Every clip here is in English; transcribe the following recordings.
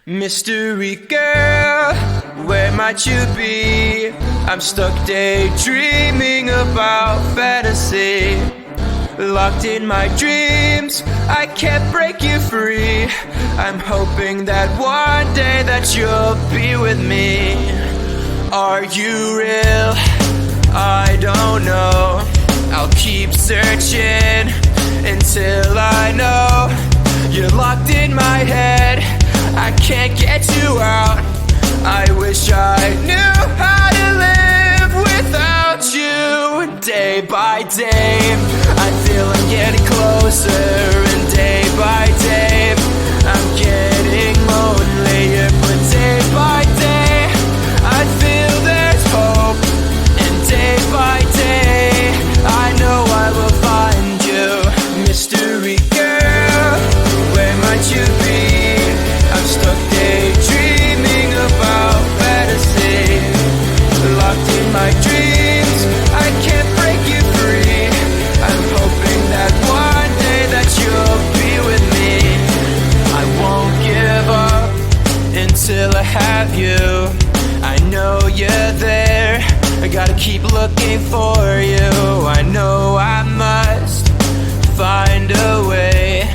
Mystery girl, where might you be? I'm stuck daydreaming about fantasy. Locked in my dreams, I can't break you free. I'm hoping that one day that you'll be with me. Are you real? I don't know. I'll keep searching until I know. You're locked in my head, I can't get you out. I wish I knew how to live without you. Day by day, I feel I'm getting closer, and day by day, I'm getting lonelier. But day by day, I feel there's hope, and day by day, I know I will find you. Mystery girl, where might you be? I'm stuck daydreaming about fantasy. Locked in my dreams, I can't break you free. I'm hoping that one day that you'll be with me. I won't give up until I have you. I know you're there, I gotta keep looking for you. I know I must find a way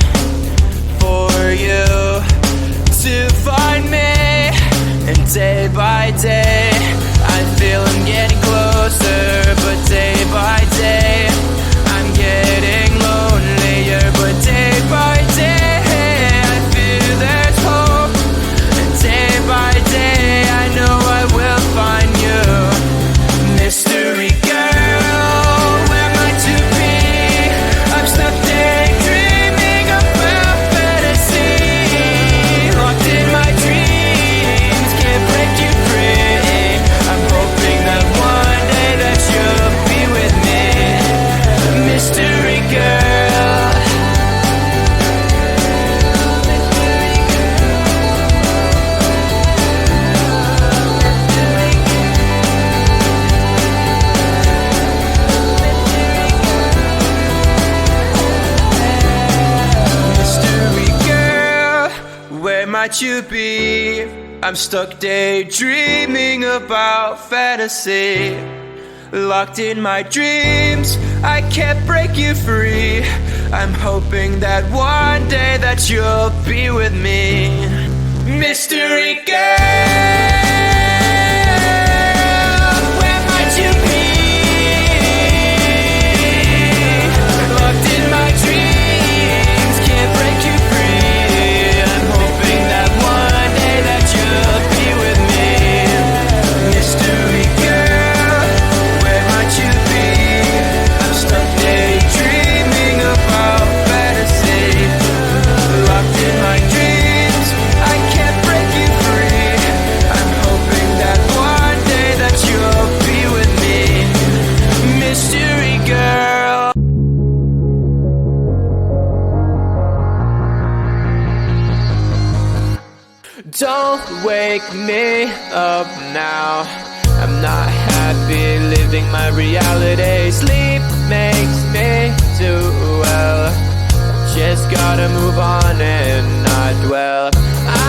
for you to find me. And day by day, I feel I'm getting closer. But day by day, I'm getting lonelier. But day by day, I feel there's hope. And day by day, I know I will find you. Mystery girl, where might you be? I'm stuck daydreaming about fantasy. Locked in my dreams, can't break you free. I'm hoping that one day that you'll be with me. Mystery girl. Mystery girl, where might you be? I'm stuck daydreaming about fantasy. Locked in my dreams, I can't break you free. I'm hoping that one day that you'll be with me. Mystery girl, where might you be? Locked in my dreams, can't break you free. I'm hoping that one day that you'll be with me. Mystery girl, where might you be? I'm stuck daydreaming about fantasy. Locked in my dreams, I can't break you free. I'm hoping that one day that you'll be with me. Mystery girl. Don't wake me up now. I'm not happy living my reality. Sleep makes me do well. Just gotta move on and not dwell.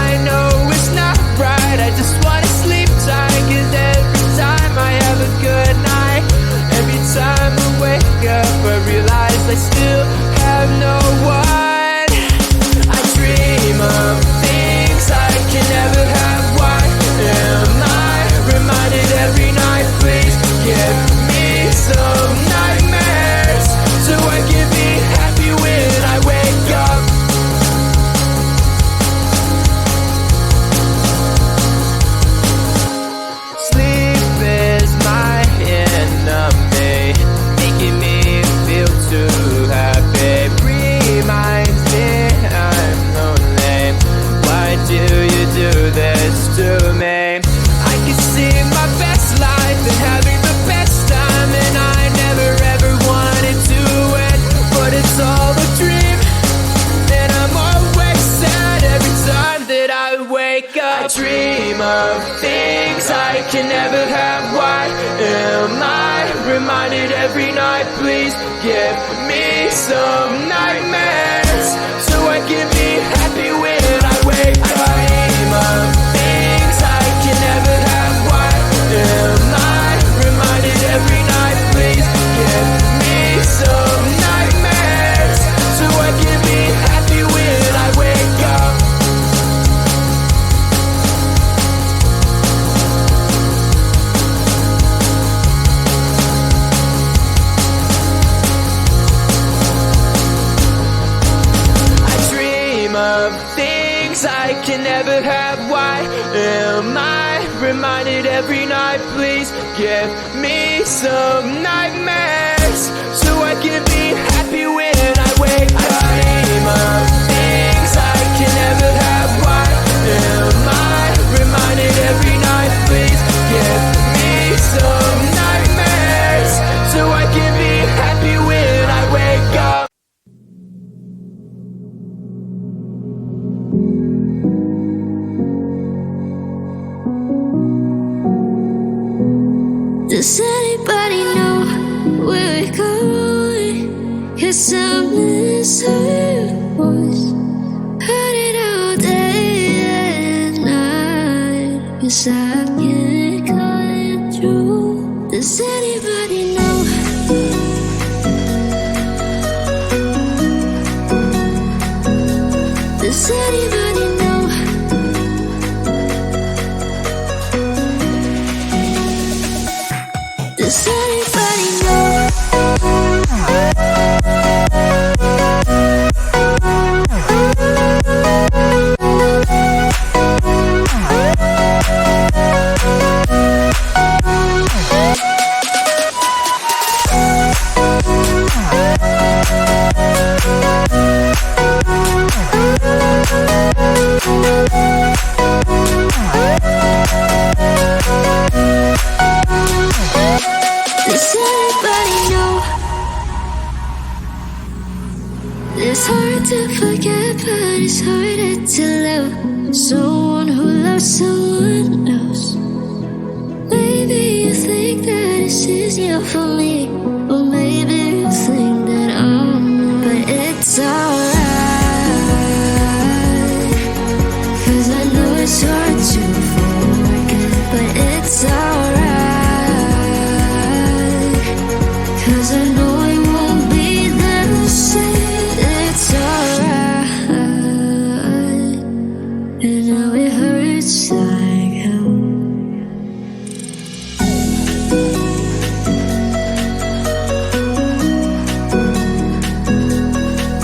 I know it's not right, I just wanna sleep tight. 'Cause every time I have a good night, every time I wake up I realize I still have no one. I dream of things I can never have. Why am I reminded every night? Please give me some nightmares so I can be happy when I wake up. Sleep is my enemy, making me feel too happy. Reminds me I'm lonely. Why do you do this to me? I can see my best life and having the best time, and I never ever wanted to end, but it's all a dream, and I'm always sad every time that I wake up. I dream of things I can never have. Why am I reminded every night? Please give me some nightmares so I can be happy when I wake up. I dream of I can never have. Why am I reminded every night? Please give me some nightmares so I can be happy when I wake up. I dream of things I can never have. Why am I reminded every night? Please give me some nightmares so I can be happy when I wake up. Does anybody know where we're going? 'Cause I miss her voice. Heard it all day and night. 'Cause I can't cut it through. Does anybody know? Does anybody know? Does anybody know? Does anybody know? It's hard to forget, but it's harder to love someone who loves someone else. Maybe you think that it's easier for me, or maybe you think that I'm not. But it's alright, 'cause I know it's hard to forget. But it's alright, 'cause I know it won't be the same. It's alright, and now it hurts like hell.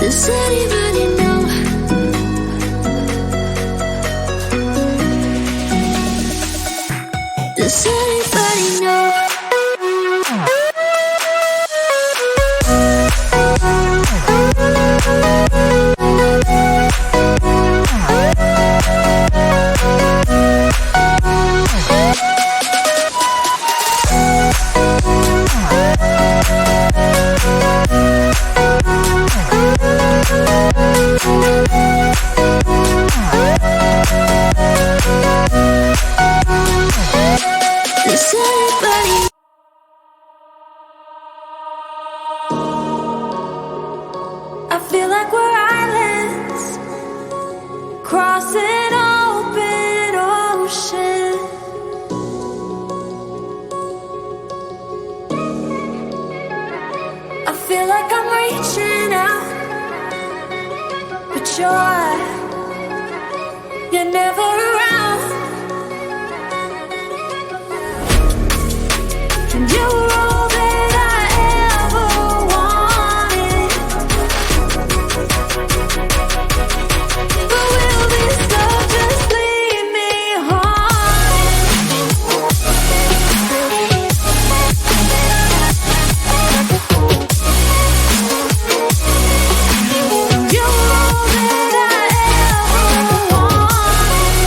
Does anybody know? Does anybody know? Does anybody? I feel like we're islands crossing open ocean. I feel like I'm reaching out, but you're never around. And you were all that I ever wanted, but will this love just leave me haunted? You were all that I ever wanted.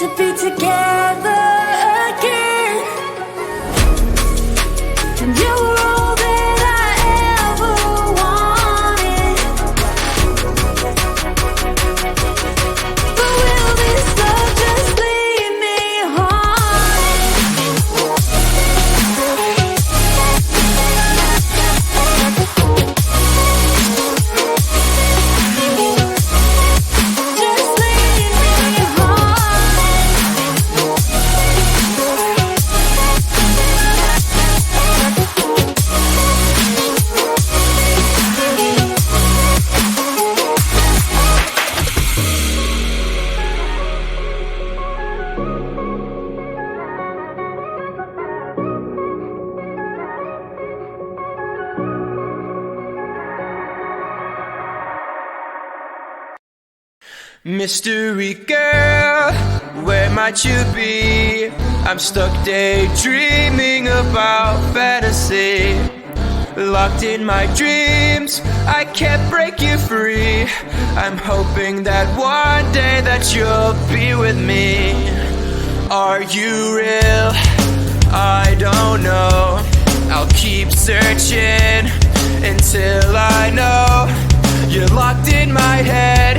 to be together again. And you were all that I ever wanted. But will this love just leave me Mystery girl, where might you be? I'm stuck daydreaming about fantasy. Locked in my dreams, I can't break you free. I'm hoping that one day that you'll be with me. Are you real? I don't know. I'll keep searching until I know. You're locked in my head,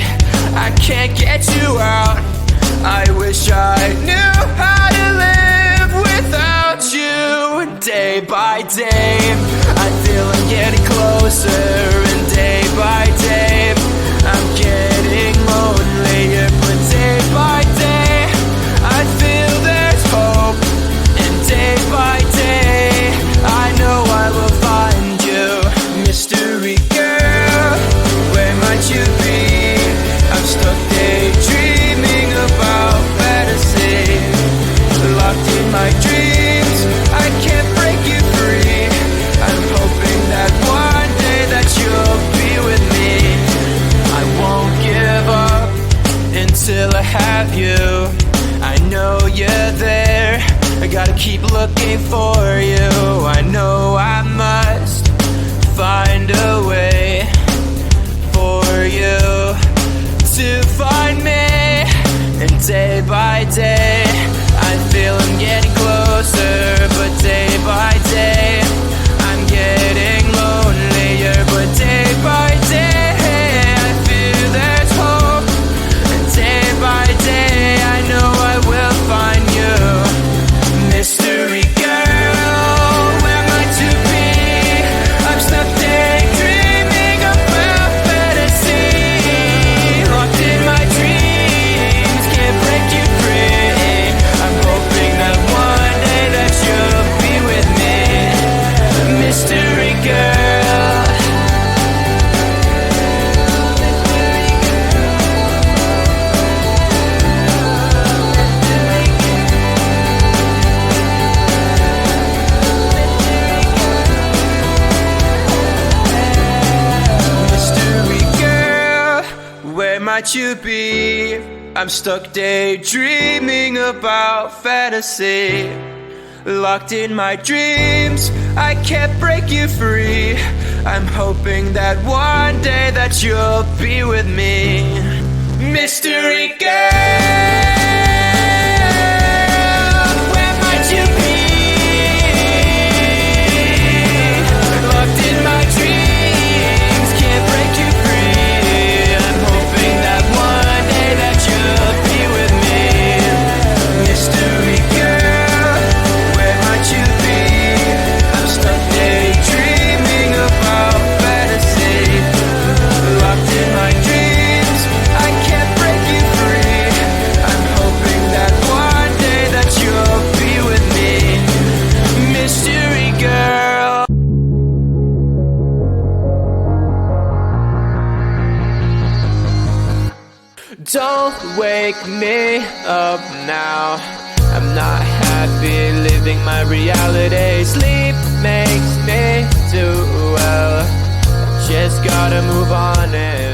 I can't get you out. I wish I knew how to live without you. Day by day, I feel I'm getting closer. And day by day, I'm getting lonelier. But day by day, I feel there's hope. And day by day, I know I will find you. Mystery girl, where might you be? I'm stuck daydreaming about fantasy. Locked in my dreams, I can't break you free. I'm hoping that one day that you'll be with me. I won't give up until I have you. I know you're there, I gotta keep looking for you. I know I must find a way for you to find me. And day by day, I feel I'm getting closer. But day by day, I'm getting lonelier. But day by day, I feel there's hope. And day by day, I know I will find you. Mystery girl, where might you be? I'm stuck daydreaming about fantasy. Locked in my dreams, can't break you free. I'm hoping that one day that you'll be with me. Mystery girl. Mystery girl, where might you be? I'm stuck daydreaming about fantasy. Locked in my dreams, I can't break you free. I'm hoping that one day that you'll be with me. Mystery girl, where might you be? Locked in my dreams, can't break you free. I'm hoping that one day that you'll be with me. Mystery girl, where might you be? I'm stuck daydreaming about fantasy. Locked in my dreams, I can't break you free. I'm hoping that one day that you'll be with me. Mystery girl. Don't wake me up now. I'm not happy living my reality. Sleep makes me do well. Just gotta move on and